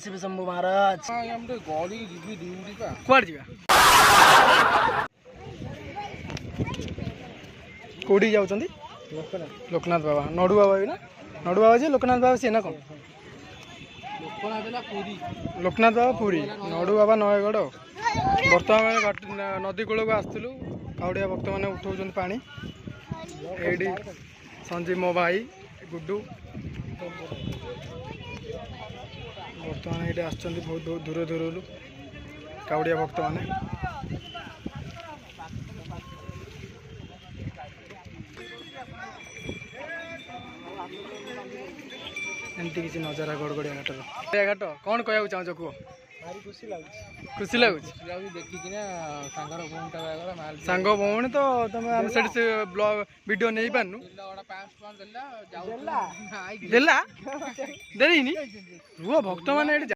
शिव शंभु महाराज कुआड़ जा कौटी जाऊँ लोकनाथ बाबा नडू बाबा भी ना नडू बाबा जी लोकनाथ बाबा सी ना कौन लोकनाथ बाबा पुरी नडू बाबा नयगढ़ बर्तमान नदी कूल को आसलु काउड़िया भक्त मैंने उठाऊँ पानी एडी संजीव मो भाई गुड्डू बर्तमान ये आस बहुत बहुत दूर दूर काउड़िया भक्त मैंने एमती किसी नजारा गड़गड़िया घाटर घाट कौन कहू चाहछ कह खुशी लगुच सांग भौणी तो तुम से ब्लॉग वीडियो नहीं पानु देला देनी रुह भक्त मैंने